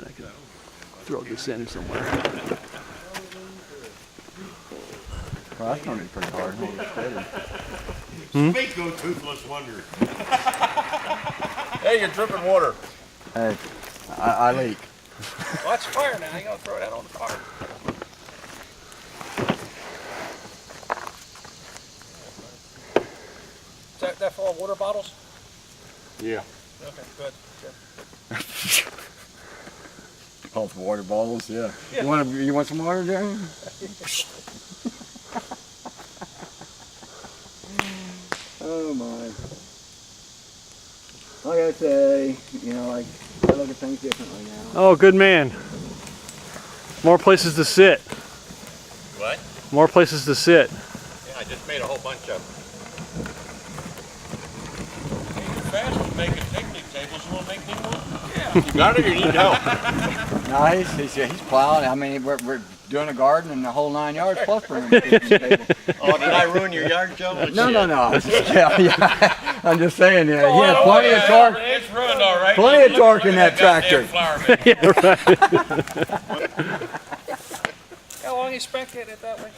I can throw this in somewhere. Well, that's going to be pretty hard. Hold it steady. Speak, go toothless wonder. Hey, you're dripping water. Hey, I leak. Watch fire now. You gotta throw that on the car. Is that full of water bottles? Yeah. Okay, good. All the water bottles, yeah. Yeah. You want some water, Jeremy? Oh my. Like I say, you know, like I look at things differently now. Oh, good man. More places to sit. What? More places to sit. Yeah, I just made a whole bunch of them. Hey, you're fast at making picnic tables. You want to make me one? Yeah. You got it or you need help? No, he's plowing. I mean, we're doing a garden and the whole 9 yards plus bringing a picnic table. Oh, did I ruin your yard, Joe? No. Yeah. I'm just saying, yeah, he has plenty of torque. It's ruined all right. Plenty of torque in that tractor. How long you spec it that way?